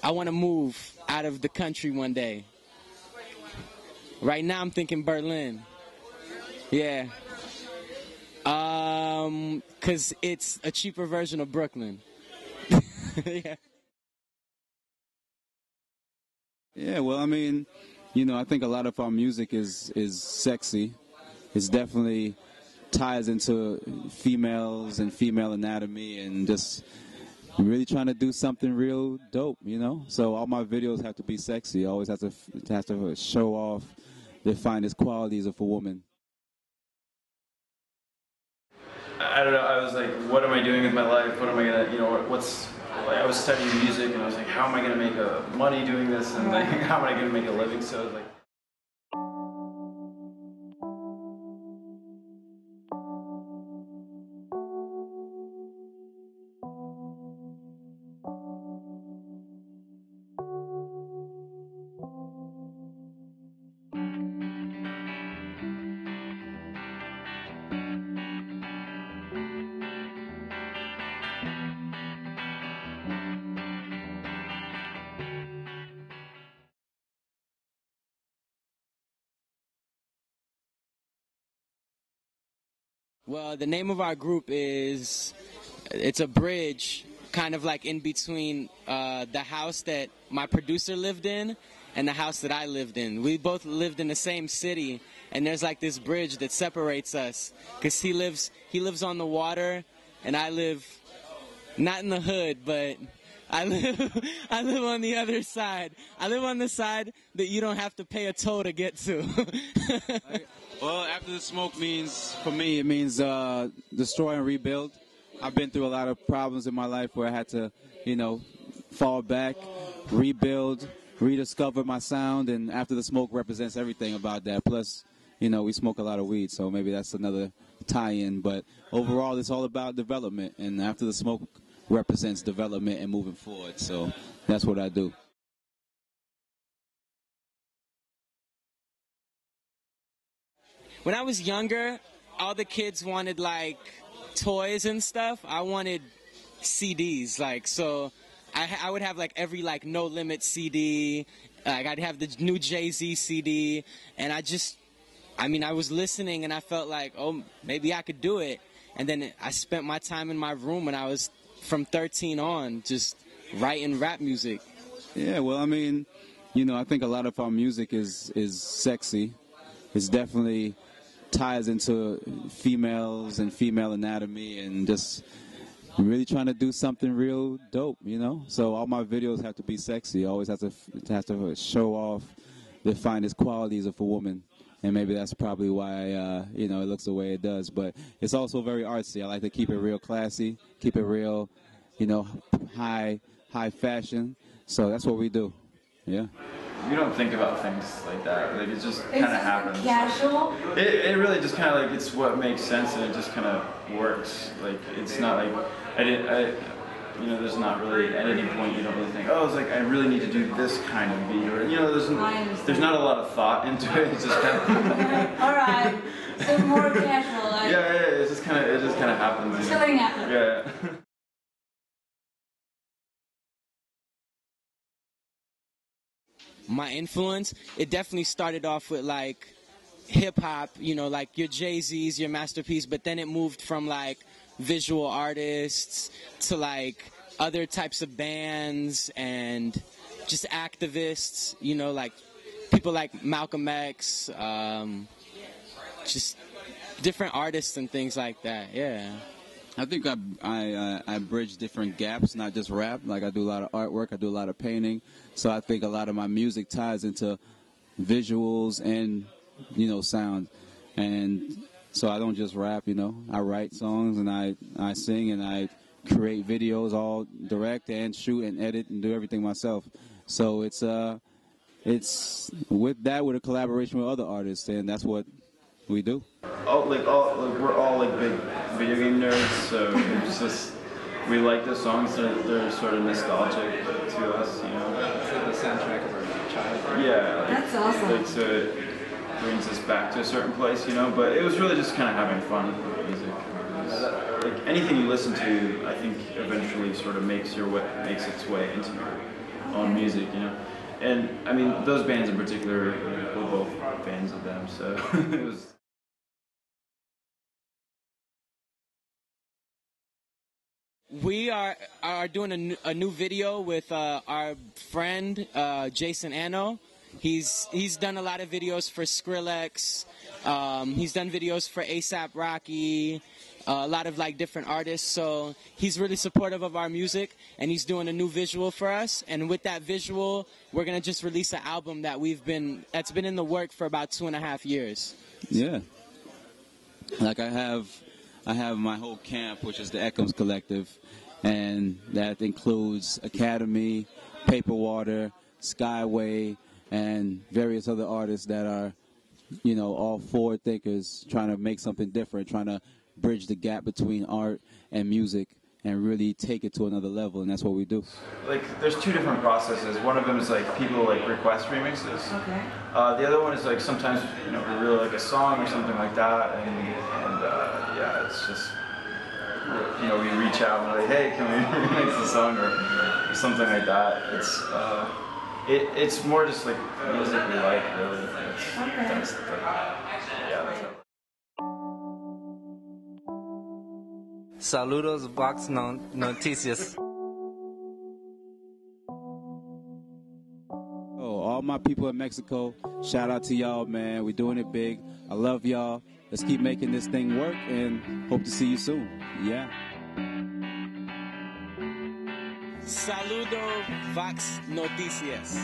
I want to move out of the country one day. Right now I'm thinking Berlin. Yeah. 'Cause it's a cheaper version of Brooklyn. Yeah. Yeah, well, I mean, you know, I think a lot of our music is sexy. It's definitely ties into females and female anatomy and just really trying to do something real dope, you know? So all my videos have to be sexy. I always have to show off the finest qualities of a woman. I don't know, I was like, what am I doing with my life? What am I gonna, you know, like, I was studying music and I was like, how am I gonna make money doing this? And like, how am I gonna make a living? So I was like, Well, the name of our group is, it's a bridge, kind of like in between the house that my producer lived in and the house that I lived in. We both lived in the same city, and there's like this bridge that separates us, because he lives on the water, and I live not in the hood, but I live on the other side. I live on the side that you don't have to pay a toll to get to. Well, after the smoke means, for me, it means destroy and rebuild. I've been through a lot of problems in my life where I had to, you know, fall back, rebuild, rediscover my sound, and after the smoke represents everything about that. Plus, you know, we smoke a lot of weed, so maybe that's another tie-in. But overall, it's all about development, and after the smoke represents development and moving forward. So that's what I do. When I was younger, all the kids wanted like toys and stuff. I wanted CDs, like, so I would have like every like No Limit CD, like I'd have the new Jay-Z CD, and I was listening and I felt like, oh, maybe I could do it. And then I spent my time in my room when I was from 13 on just writing rap music. Yeah, well, I mean, you know, I think a lot of our music is sexy. It's definitely ties into females and female anatomy and just really trying to do something real dope, you know? So all my videos have to be sexy. I always have to show off the finest qualities of a woman. And maybe that's probably why, you know, it looks the way it does. But it's also very artsy. I like to keep it real classy, keep it real, you know, high fashion. So that's what we do, yeah. you don't think about things like that. Like, it just kind of happens. Casual? It really just kind of like, it's what makes sense and it just kind of works. Like, it's not like, you know, there's not really, at any point you don't really think, oh, it's like, I really need to do this kind of beat, or, you know, there's not a lot of thought into it. It's just kind of... Alright, so more casual, like... Yeah, it just kind of happens. Chilling happens. Yeah. My influence, it definitely started off with like hip-hop, you know, like your Jay-Z's, your Masterpiece, but then it moved from like visual artists to like other types of bands and just activists, you know, like people like Malcolm X, just different artists and things like that, yeah. I think I bridge different gaps, not just rap. Like, I do a lot of artwork, I do a lot of painting. So I think a lot of my music ties into visuals and, you know, sound. And so I don't just rap, you know. I write songs and I sing and I create videos, all direct and shoot and edit and do everything myself. So it's with a collaboration with other artists, and that's what we do. We're all like big video game nerds, so it's just, we like the songs that they're sort of nostalgic to us, you know. It's like the soundtrack of our childhood. Yeah, like, that's awesome. Like, so it brings us back to a certain place, you know. But it was really just kind of having fun with music. Like anything you listen to, I think eventually sort of makes its way into you. own music, you know. And I mean, those bands in particular, we're both fans of them, so it was. We are doing a new video with our friend Jason Anno. He's done a lot of videos for Skrillex. He's done videos for ASAP Rocky, a lot of like different artists. So he's really supportive of our music, and he's doing a new visual for us. And with that visual, we're gonna just release an album that's been in the work for about 2.5 years. Yeah. Like I have my whole camp, which is the Ekums Collective, and that includes Academy, Paper Water, Skyway, and various other artists that are, you know, all forward thinkers, trying to make something different, trying to bridge the gap between art and music and really take it to another level, and that's what we do. Like, there's two different processes. One of them is like people like request remixes. Okay. The other one is like sometimes, you know, we really like a song or something like that, and yeah, it's just, you know, we reach out and we're like, hey, can we remix the song or something like that. It's more just like music we like, really. That's how. Saludos, Vox Noticias. Oh, all my people in Mexico, shout out to y'all, man. We're doing it big. I love y'all. Let's keep making this thing work, and hope to see you soon. Yeah. Saludo Vox Noticias.